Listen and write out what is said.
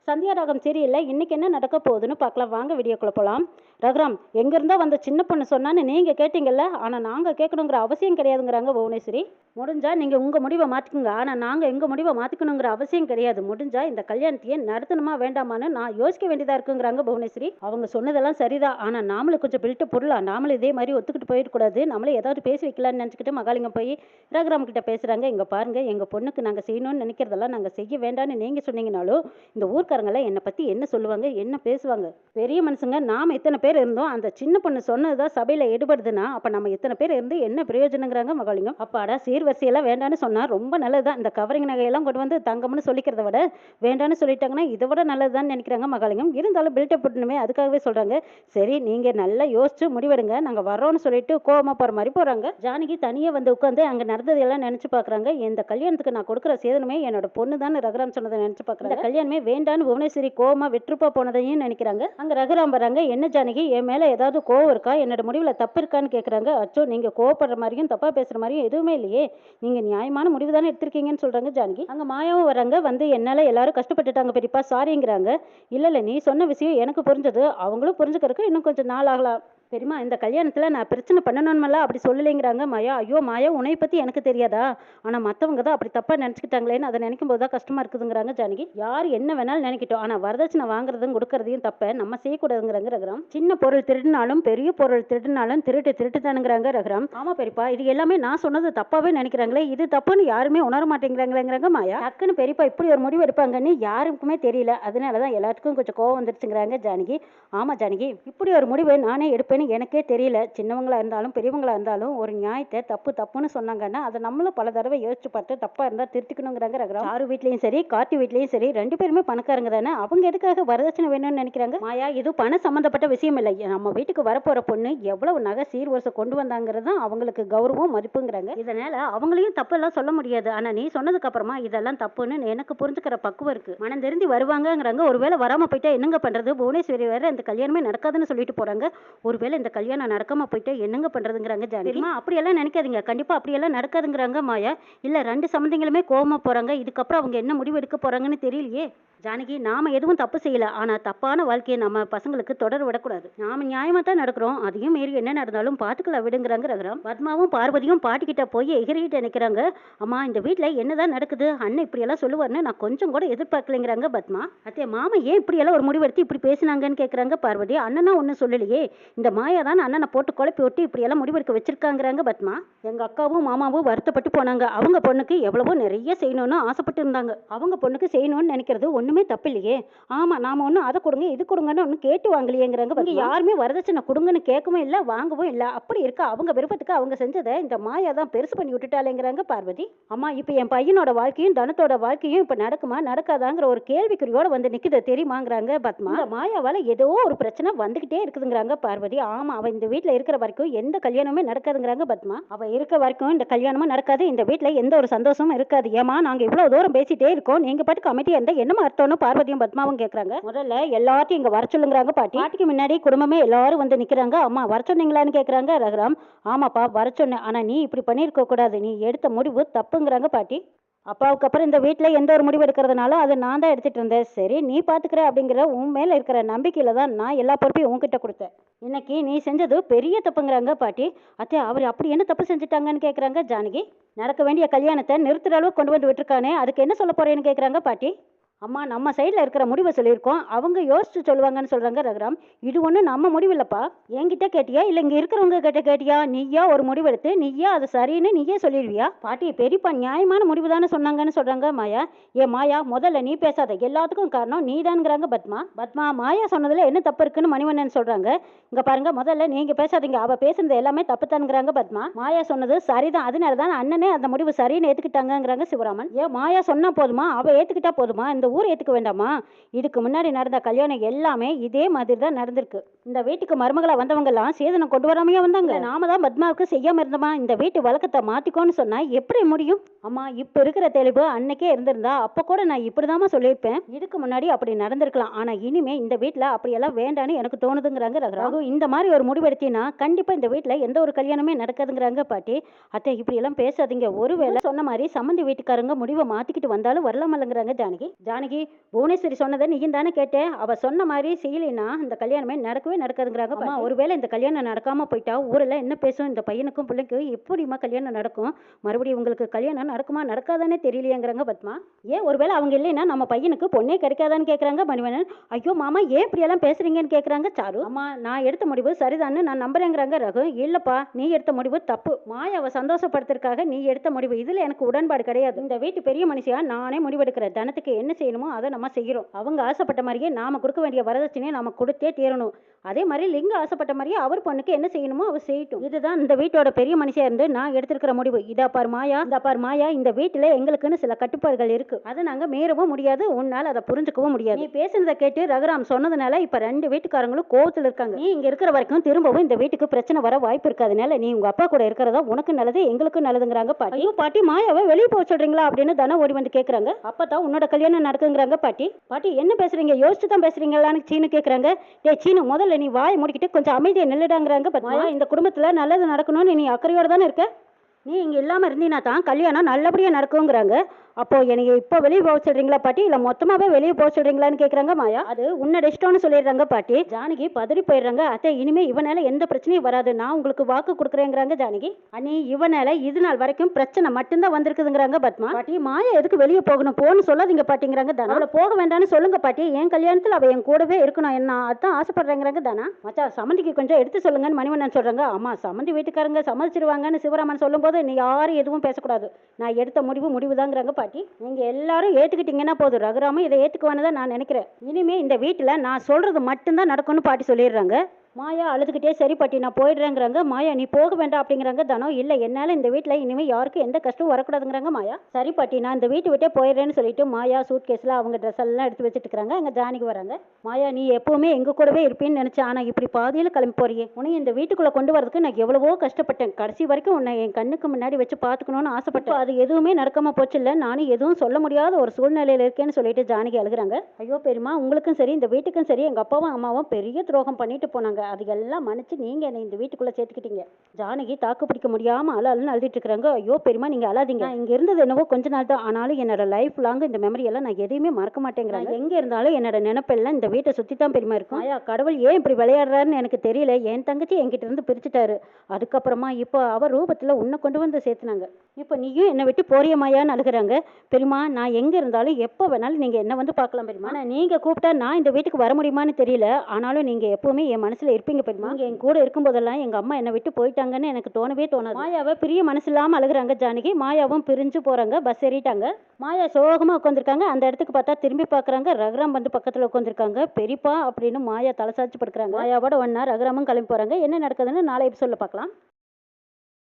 சந்தியா ராகம் சரியில்லை, இன்னைக்கு என்ன நடக்க போகுதுன்னு பார்க்கலாம் வாங்க, வீடியோக்குள்ள போகலாம். ரகுராம், எங்கேருந்தோ வந்த சின்ன பொண்ணு சொன்னான்னு நீங்கள் கேட்டீங்கல்ல, ஆனால் நாங்கள் கேட்கணுங்கிற அவசியம் கிடையாதுங்கிறாங்க புவனேஸ்வரி. முடிஞ்சா நீங்கள் உங்கள் முடிவை மாற்றிக்குங்க, ஆனால் நாங்கள் எங்கள் முடிவை மாற்றிக்கணுங்கிற அவசியம் கிடையாது. முடிஞ்சா இந்த கல்யாணத்தையே நடத்தணுமா வேண்டாமான்னு நான் யோசிக்க வேண்டியதாக இருக்குங்கிறாங்க புவனேஸ்வரி. அவங்க சொன்னதெல்லாம் சரிதான், ஆனால் நாமளும் கொஞ்சம் பில்ட்டு பொருளாம், நாமளும் இதே மாதிரி ஒத்துக்கிட்டு போயிடக்கூடாது. நம்மளே ஏதாவது பேசி வைக்கலான்னு நினச்சிக்கிட்டு மகாலிங்கம் போய் ரகுராம் கிட்ட பேசுகிறாங்க. இங்கே பாருங்கள், எங்கள் பொண்ணுக்கு நாங்கள் செய்யணும்னு நினைக்கிறதெல்லாம் நாங்கள் செய்ய வேண்டான்னு நீங்கள் சொன்னீங்கனாலும் இந்த ஊர்க்காரங்களாம் என்னை பற்றி என்ன சொல்லுவாங்க, என்ன பேசுவாங்க? பெரிய மனுஷங்க நாம் இத்தனை பேர் இருந்தோம், அந்த சின்ன பொண்ணு சொன்னதுதான் சபையில் எடுபடுதுன்னா அப்போ நம்ம இத்தனை பேர் இருந்து என்ன பிரயோஜனங்கிறாங்க மகாலிங்கம். அப்பாடா, சீர்வரிசையெல்லாம் வேண்டான்னு சொன்னால் ரொம்ப நல்லதுதான். இந்த கவரிங் நகையெல்லாம் கொண்டு வந்து தங்கம்னு சொல்லிக்கிறத விட வேண்டான்னு சொல்லிட்டாங்கன்னா இதை விட நல்லதுதான் நினைக்கிறாங்க மகாலிங்கம். இருந்தாலும் பில்டப் போடணுமே, அதுக்காகவே சொல்கிறாங்க. சரி, நீங்கள் நல்லா யோசிச்சு முடிவெடுங்க, நாங்கள் வர்றோம்னு சொல்லிட்டு கோவமாக போகிற மாதிரி போகிறாங்க. ஜானகி தனியாக வந்து உட்காந்து அங்கே நடந்ததெல்லாம் நினச்சி பார்க்குறாங்க. இந்த கல்யாணத்துக்கு நான் கொடுக்குற சேதனமே என்னோட பொண்ணு தான் ரகுராம் சொன்னதை நினச்சி பார்க்குறாங்க. கல்யாணமே வேண்டான்னு புவனேஸ்வரி கோவமாக விட்டுருப்பா போனதையும் நினைக்கிறாங்க. அங்கே ரகுராம் வராங்க. என்ன ஜானகி, என் மேலே ஏதாவது கோவம் இருக்கா, என்னோட முடிவில் தப்பு இருக்கான்னு கேட்குறாங்க. அச்சோ, நீங்கள் கோவப்படுற மாதிரியும் தப்பாக பேசுகிற மாதிரியும் எதுவுமே இல்லையே, நீங்கள் நியாயமான முடிவு தானே எடுத்திருக்கீங்கன்னு சொல்கிறாங்க ஜானகி. அங்கே மாயாவும் வராங்க. வந்து என்னால் எல்லாரும் கஷ்டப்பட்டுட்டாங்க பெரியப்பா, சாரிங்கிறாங்க. இல்லை நீ சொன்ன விஷயம் எனக்கு புரிஞ்சது, அவங்களும் புரிஞ்சுக்கிறதுக்கு இன்னும் கொஞ்சம் நாள் ஆகலாம் பெரியமா. இந்த கல்யாணத்தில் நான் பிரச்சனை பண்ணணும்ல அப்படி சொல்லலைங்கிறாங்க மாயா. ஐயோ மாயா, உன்னை பற்றி எனக்கு தெரியாதா, ஆனால் மற்றவங்க தான் அப்படி தப்பாக நினச்சிக்கிட்டாங்களேன்னு அதை நினைக்கும் போது தான் கஷ்டமாக இருக்குதுங்கிறாங்க ஜானகி. யார் என்ன வேணாலும் நினைக்கிட்டோம், ஆனால் வரதட்சணை வாங்குறதும் கொடுக்கறதையும் தப்ப நம்ம செய்யக்கூடாதுங்கிறாங்க ரகுராம். சின்ன பொருள் திருடினாலும் பெரிய பொருள் திருடினாலும் திருட்டு தானுங்கிறாங்க ரகுராம். ஆமாம் பெரியப்பா, இது எல்லாமே நான் சொன்னது தப்பாகவே நினைக்கிறாங்களே, இது தப்புன்னு யாருமே உணர மாட்டேங்கிறாங்கிறாங்க மாயா. டக்குன்னு பெரியப்பா இப்படி ஒரு முடிவு எடுப்பாங்கன்னு யாருக்குமே தெரியல, அதனால தான் எல்லாத்துக்கும் கொஞ்சம் கோவம் வந்துருச்சுங்கிறாங்க ஜானகி. ஆமாம் ஜானகி, இப்படி ஒரு முடிவை நானே எடுப்பேன்னு எனக்கே தெரியல. சின்னவங்களா இருந்தாலும் பெரியவங்களா இருந்தாலும் ஒரு நியாயத்தை தப்புன்னு சொன்னாங்கன்னா அதை நம்மளும் பல தடவை யோசிச்சு பார்த்து தப்பா இருந்தா திருத்திக்கணுங்கிறாங்க ரகுராம். யாரு வீட்லயும் சரி கார்த்தி வீட்லயும் சரி ரெண்டு பேருமே பணக்காரங்க தானே, அவங்க எதுக்காக வரதட்சணை வேணும்னு நினைக்கிறாங்க? மாயா, இது பண சம்பந்தப்பட்ட விஷயம் இல்லை, நம்ம வீட்டுக்கு வரப்போற பொண்ணு எவ்வளவு நகை சீர்வரிசை கொண்டு வந்தாங்கிறது தான் அவங்களுக்கு கௌரவம் மதிப்புங்கிறாங்க. இதனால அவங்களையும் தப்பு எல்லாம் சொல்ல முடியாது. ஆனா நீ சொன்னதுக்கு அப்புறமா இதெல்லாம் தப்புன்னு எனக்கு புரிஞ்சுக்கிற பக்குவம் இருக்கு, மனம் தெரிஞ்சு வருவாங்கிறாங்க. ஒருவேளை வராம போயிட்டா என்னங்க பண்றது? புவனேஸ்வரி வேற இந்த கல்யாணமே நடக்காதுன்னு சொல்லிட்டு போறாங்க. ஒருவேளை இந்த கல்யாணம் நடக்காம போயிட்டா என்னங்க பண்றதுங்கிறாங்க ஜானகி. அப்படியெல்லாம் நினைக்காதீங்க, கண்டிப்பா அப்படியெல்லாம் நடக்காதுங்கிறாங்க மாயா. இல்ல ரெண்டு சம்பந்திங்களுமே கோவமா போறாங்க, இதுக்கப்புறம் அவங்க என்ன முடிவு எடுக்க போறாங்கன்னு தெரியலையே. ஜானகி, நாம எதுவும் தப்பு செய்யல, ஆனா தப்பான வாழ்க்கையை நம்ம பசங்களுக்கு தொடர விடக்கூடாது. நாம நியாயமா தான் நடக்கிறோம், அதையும் மீறி என்ன நடந்தாலும் பாத்துக்கலாம் விடுங்கிறாங்க ரகுராம். பத்மாவும் பார்வதியும் பாட்டிக்கிட்ட போய் எகிரிக்கிட்ட நினைக்கிறாங்க. அம்மா, இந்த வீட்டுல என்னதான் நடக்குது, அண்ணன் இப்படி எல்லாம் சொல்லுவாருன்னு நான் கொஞ்சம் கூட எதிர்பார்க்கலைங்கிறாங்க பத்மா. அத்தே, மாமா ஏன் இப்படி எல்லாம் ஒரு முடிவெடுத்து இப்படி பேசினாங்கன்னு கேட்கறாங்க பார்வதி. அண்ணனா ஒன்னும் சொல்லலையே, இந்த மாயா தான் அண்ணனை போட்டு குழப்பி விட்டு இப்படி எல்லாம் முடிவெடுக்க வச்சிருக்காங்கிறாங்க பத்மா. எங்க அக்காவும் மாமாவும் வருத்தப்பட்டு போனாங்க, அவங்க பொண்ணுக்கு எவ்வளவோ நிறைய செய்யணும்னு ஆசைப்பட்டு இருந்தாங்க, அவங்க பொண்ணுக்கு செய்யணும்னு நினைக்கிறது ஒண்ணுமே தப்பு இல்லையே. ஆமா, நாம ஒன்னும் அதை கொடுங்க இது கொடுங்கன்னு ஒன்னும் கேட்டு வாங்கலையேங்கிறாங்க. யாருமே வரதட்சணை கொடுங்கன்னு கேட்கவும் இல்லை வாங்கவும் இல்லை, அப்படி இருக்க அவங்க விருப்பத்துக்கு அவங்க செஞ்சதை இந்த மாயா தான் பெருசு பண்ணி விட்டுட்டாலேங்கிறாங்க பார்வதி. அம்மா, இப்ப என் பையனோட வாழ்க்கையும் தனத்தோட வாழ்க்கையும் இப்ப நடக்குமா நடக்காதாங்கிற ஒரு கேள்விக்குறியோட வந்து நிக்குது தெரியுமாங்கிறாங்க பத்மா. மாயாவால ஏதோ ஒரு பிரச்சனை வந்துகிட்டே இருக்குதுங்கிறாங்க பார்வதி. ஆமா, அவ இந்த வீட்டுல இருக்கிற வரைக்கும் எந்த கல்யாணமே நடக்காதுங்கிறாங்க பத்மா. அவ இருக்க வரைக்கும் இந்த கல்யாணமும் நடக்காது, இந்த வீட்டுல எந்த ஒரு சந்தோஷமும் இருக்காது. ஏமா, நாங்க இவ்வளவு தூரம் பேசிட்டே இருக்கோம், நீங்க பாட்டுக்கு அமைதியா இருந்தா என்னமா அர்த்தம்னு பார்வதியும் பத்மாவும் கேக்குறாங்க. முதல்ல எல்லாத்தையும் இங்க வர சொல்லுங்கிறாங்க பாட்டி. பாட்டிக்கு முன்னாடி குடும்பமே எல்லாரும் வந்து நிக்கிறாங்க. அம்மா, வர சொன்னீங்களான்னு கேக்குறாங்க ரகுராம். ஆமாப்பா, வர சொன்னேன், ஆனா நீ இப்படி பண்ணிருக்க கூடாது, நீ எடுத்த முடிவு தப்புங்கிறாங்க பாட்டி. அப்பாவுக்கு அப்புறம் இந்த வீட்டில் எந்த ஒரு முடிவு எடுக்கிறதுனால அதை நான் தான் எடுத்துகிட்டு இருந்தேன். சரி, நீ பார்த்துக்கிற அப்படிங்கிற உன் மேலே இருக்கிற நம்பிக்கையில் தான் நான் எல்லா பொறுப்பையும் உன்கிட்ட கொடுத்தேன். இன்னைக்கு நீ செஞ்சது பெரிய தப்புங்கிறாங்க பாட்டி. அத்தே, அவர் அப்படி என்ன தப்பு செஞ்சுட்டாங்கன்னு கேட்குறாங்க ஜானகி. நடக்க வேண்டிய கல்யாணத்தை நிறுத்துற அளவுக்கு கொண்டு வந்து விட்டுருக்கானே, அதுக்கு என்ன சொல்ல போறேன்னு கேட்குறாங்க பாட்டி. அம்மா, நம்ம சைடில் இருக்கிற முடிவை சொல்லியிருக்கோம், அவங்க யோசிச்சு சொல்லுவாங்கன்னு சொல்கிறாங்க ரகுராம். இது ஒன்றும் நம்ம முடிவு இல்லைப்பா, என்கிட்ட கேட்டியா இல்லை இங்கே இருக்கிறவங்க கிட்ட கேட்டியா? நீயா ஒரு முடிவு எடுத்து நீயா அது சரின்னு நீயே சொல்லிடுவியா? பாட்டி, பெரியப்பா நியாயமான முடிவு தானே சொன்னாங்கன்னு சொல்கிறாங்க மாயா. மாயா, முதல்ல நீ பேசாத, எல்லாத்துக்கும் காரணம் நீ தான்ங்கிறாங்க பத்மா. மாயா சொன்னதில் என்ன தப்பு இருக்குன்னு மணிவண்ணன் சொல்கிறாங்க. இங்கே பாருங்க, முதல்ல நீங்கள் பேசாதீங்க, அவள் பேசுனது எல்லாமே தப்பு தானுங்கிறாங்க பத்மா. மாயா சொன்னது சரிதான், அதனால தான் அண்ணனே அந்த முடிவு சரின்னு ஏற்றுக்கிட்டாங்கிறாங்க சிவராமன். மாயா சொன்னால் போதுமா, அவள் ஏற்றுக்கிட்டா போதுமா, இந்த ஊர் ஏற்றுக்க வேண்டாமா? இதுக்கு முன்னாடி நடந்த கல்யாணம் எல்லாமே இதே மாதிரி தான் நடந்திருக்கு. இந்த வீட்டுக்கு மருமகளா வந்தவங்க எல்லாம் சேதனம் கொண்டு வராமையா வந்தாங்க. நாம தான் பத்மாவுக்கு செய்யாம இருந்தோமா? இந்த வீட்டு வழக்கத்தை மாத்திக்கோன்னு சொன்னா எப்படி முடியும்? அம்மா இப்ப இருக்கிற தெளிவு அன்னைக்கே இருந்திருந்தா அப்ப கூட நான் இப்படிதாம்மா சொல்லியிருப்பேன். இதுக்கு முன்னாடி அப்படி நடந்திருக்கலாம். ஆனா இனிமே இந்த வீட்டுல அப்படியெல்லாம் வேண்டான்னு எனக்கு தோணுதுங்கிறாங்க ரகு. இந்த மாதிரி ஒரு முடிவெடுத்தீங்கன்னா கண்டிப்பா இந்த வீட்டுல எந்த ஒரு கல்யாணமே நடக்காதுங்கிறாங்க பாட்டி. அத்தை இப்படி எல்லாம் பேசாதீங்க. ஒருவேளை சொன்ன மாதிரி சம்மந்தி வீட்டுக்காரங்க முடிவை மாத்திக்கிட்டு வந்தாலும் வரலாமல்லங்கிறாங்க ஜானகி. ஜானகி புவனேஸ்வரி சொன்னதை நீயும் தானே கேட்டேன். அவ சொன்ன மாதிரி செய்யலைன்னா இந்த கல்யாணமே நடக்காதுங்கிறாங்க. ஒருவேளை இந்த கல்யாணம் நடக்காம போயிட்டா ஊரெல்லாம் என்ன பேசும்? இந்த பையனுக்கும் பிள்ளைக்கும் எப்படிமா கல்யாணம் நடக்கும்? மறுபடியும் உங்களுக்கு கல்யாணம் நடக்குமா நடக்காதானே தெரியலையேங்கிறாங்க பத்மா. ஏன் ஒருவேளை அவங்க இல்லைன்னா நம்ம பையனுக்கு பொண்ணே கிடைக்காதான்னு கேட்கறாங்க மணிவண்ணன். ஐயோ மாமா ஏன் இப்படி எல்லாம் பேசுறீங்கன்னு கேட்கறாங்க சாரு. அம்மா நான் எடுத்த முடிவு சரிதான்னு நான் நம்புறேங்கிறாங்க ரகு. இல்லப்பா நீ எடுத்த முடிவு தப்பு. மாயாவை சந்தோஷப்படுத்துறதுக்காக நீ எடுத்த முடிவு இதுல எனக்கு உடன்பாடு கிடையாது. இந்த வீட்டு பெரிய மனுஷியா நானே முடிவெடுக்கிறேன். தனத்துக்கு என்ன செய்யணுமோ அதை நம்ம செய்கிறோம். அவங்க ஆசைப்பட்ட மாதிரியே நாம கொடுக்க வேண்டிய வரதட்சணையை நாம கொடுத்தே தீரணும். அதே மாதிரி லிங்க ஆசைப்பட்ட மாதிரியே அவர் பொண்ணுக்கு என்ன செய்யணுமோ அவர் செய்யட்டும். இதுதான் இந்த வீட்டோட பெரிய மனுஷியா இருந்து நான் எடுத்திருக்கிற முடிவு. இதா பார் மாயா, இந்த வீட்டுல எங்களுக்குன்னு சில கட்டுப்பாடுகள் இருக்கு. அதை நாங்க மீறவும் முடியாது. உன்னால அதை புரிஞ்சுக்கவும் முடியாது. நீ பேசுனதை கேட்டு ரகுராம் சொன்னதுனால இப்ப 2 வீட்டுக்காரங்களும் கோவத்துல இருக்காங்க. நீ இங்க இருக்கிற வரைக்கும் திரும்பவும் இந்த வீட்டுக்கு பிரச்சனை வர வாய்ப்பு இருக்காதனால நீ உங்க அப்பா கூட இருக்கிறதா உனக்கு நல்லது எங்களுக்கும் நல்லதுங்கிறாங்க பாட்டி. ஐயோ பாட்டி மாயாவை வெளியே போக சொல்றீங்களா அப்படின்னு தானே ஓடி வந்து கேக்குறாங்க. அப்பதான் உன்னோட கல்யாணம் நடக்குங்கிறாங்க பாட்டி. பாட்டி என்ன பேசுறீங்க? யோசிச்சு தான் பேசுறீங்களான்னு சீனு கேக்குறாங்க. டே சீனு முதல்ல நீ வாயை மூடிக்கிட்டு கொஞ்சம் அமைதியை நில்லுடாங்கிறாங்க. மாயா இந்த குடும்பத்துல நல்லது நடக்கணும்னு நீ அக்கறையோட தானே இருக்க. நீ இங்க இல்லாம இருந்தீனா தான் கல்யாணம் நல்லபடியா நடக்குங்கிறாங்க. அப்போ எனக்கு இப்போ வெளியே போக சொல்றீங்களா பாட்டி? இல்ல மொத்தமாவே வெளியே போக சொல்றீங்களான்னு கேக்குறாங்க மாயா. அது உன்னோட இஷ்டம்னு சொல்லிடுறாங்க பாட்டி. ஜானகி பதறி போயிடுறாங்க. அத்தை இனிமே இவனால எந்த பிரச்சனையும் வராது. நான் உங்களுக்கு வாக்கு கொடுக்குறேங்கிறாங்க ஜானகி. அண்ணி இவனால இது நாள் வரைக்கும் பிரச்சனை மட்டும்தான் வந்திருக்குதுங்கிறாங்க பத்மா. பாட்டி மாயா எதுக்கு வெளியே போகணும்? போன்னு சொல்லாதீங்க பாட்டிங்கிறாங்க தானா. அவளை போக வேண்டாம்னு சொல்லுங்க பாட்டி. என் கல்யாணத்துல அவ என் கூடவே இருக்கணும். என்ன அதான் ஆசைப்படுறேங்கிறாங்க தானா. மச்சா சம்மந்திக்கு கொஞ்சம் எடுத்து சொல்லுங்கன்னு மணிவண்ணன் சொல்றாங்க. ஆமா சம்மந்தி வீட்டுக்காரங்க சம்மதிச்சிருவாங்கன்னு சிவராமன் சொல்லும் போது நீ யாரும் எதுவும் பேசக்கூடாது. நான் எடுத்த முடிவுதாங்கிறாங்க பாட்டி. நீங்க எல்லாரும் ஏத்துக்கிட்டீங்கன்னா போதும். ரகுராமும் இதை ஏத்துக்குவான்னு தான் நான் நினைக்கிறேன். இனிமே இந்த வீட்டுல நான் சொல்றது மட்டும்தான் நடக்கும்னு பாட்டி சொல்லிடுறாங்க. மாயா அழுதுகிட்டே சரி பாட்டி நான் போயிடுறேங்கிறாங்க. மாயா நீ போக வேண்டாம் அப்படிங்கிறாங்க தனோ. இல்லை என்னால் இந்த வீட்டில் இனிமேல் யாருக்கும் எந்த கஷ்டமும் வரக்கூடாதுங்கிறாங்க மாயா. சரி பாட்டி நான் இந்த வீட்டை விட்டே போயிடுறேன்னு சொல்லிட்டு மாயா சூட் கேஸில் அவங்க ட்ரெஸ் எல்லாம் எடுத்து வச்சுட்டு இருக்கிறாங்க. அங்கே ஜானகி வராங்க. மாயா நீ எப்பவுமே எங்க கூடவே இருப்பேன்னு நினைச்சேன். ஆனால் இப்படி பாதியில் கிளம்பி போறியே. உன்னை இந்த வீட்டுக்குள்ளே கொண்டு வரதுக்கு நான் எவ்வளவோ கஷ்டப்பட்டேன். கடைசி வரைக்கும் உன்னை என் கண்ணுக்கு முன்னாடி வச்சு பார்த்துக்கணும்னு ஆசைப்பட்டேன். அது எதுவுமே நடக்காம போச்சு. இல்லை நானும் எதுவும் சொல்ல முடியாத ஒரு சூழ்நிலையில் இருக்கேன்னு சொல்லிட்டு ஜானகி அழுகுறாங்க. ஐயோ பெரியமா உங்களுக்கும் சரி இந்த வீட்டுக்கும் சரி எங்கள் அப்பாவும் அம்மாவும் பெரிய துரோகம் பண்ணிட்டு போனாங்க. அது எல்லாம் மன்னிச்சு நீங்க என்னை இந்த வீட்டுக்குள்ள சேர்த்துக்கிட்டீங்க. ஜானகி தாக்கு பிடிக்க முடியாம அழுன்னு அழுதுட்டு இருக்காங்க. ஐயோ பெரியமா நீங்க அழாதீங்க. இங்க இருந்தது என்னவோ கொஞ்ச நாள் தான். ஆனாலும் என்னோட லைஃப் லாங் இந்த மெமரி எல்லாம் நான் எதையுமே மறக்க மாட்டேங்கிறாங்க. எங்க இருந்தாலும் என்னோட நினைப்பெல்லாம் இந்த வீட்டை சுத்தி தான் பெரியமா இருக்கும். ஐயா கடவுள் ஏன் இப்படி விளையாடுறாருன்னு எனக்கு தெரியல. என் தங்கச்சி என்கிட்ட இருந்து பிரிச்சுட்டாரு. அதுக்கப்புறமா இப்போ அவர் ரூபத்துல உன்னை கொண்டு வந்து சேர்த்துனாங்க. இப்போ நீயும் என்னை விட்டு போறியமாயான்னு அழுகுறாங்க. பெரியமா நான் எங்க இருந்தாலும் எப்போ வேணாலும் நீங்க என்ன வந்து பார்க்கலாம் பெரியமா. ஆனா நீங்க கூப்பிட்டா நான் இந்த வீட்டுக்கு வர முடியுமான்னு தெரியல. ஆனாலும் நீங்க எப்பவுமே என் மனசுல இருப்பீங்க பெரியமா. நீங்க என் கூட இருக்கும்போதெல்லாம் எங்க அம்மா என்னை விட்டு போயிட்டாங்கன்னு எனக்கு தோணவே தோணாது. மாயாவை பிரிய மனசு இல்லாம அழுகுறாங்க ஜானகி. மாயாவும் பிரிஞ்சு போறாங்க. பஸ் ஏறிட்டாங்க. மாயா சோகமா உட்காந்துருக்காங்க. அந்த இடத்துக்கு பார்த்தா திரும்பி பாக்குறாங்க. ரகுராம் வந்து பக்கத்துல உட்காந்துருக்காங்க. பெரியப்பா அப்படின்னு மாயா தலை சாச்சு படுக்கிறாங்க. மாயாவோட ஒன்னா ரகுராமும் கிளம்பி போறாங்க. என்ன நடக்குதுன்னு நாளை எபிசோட்ல பார்க்கலாம்.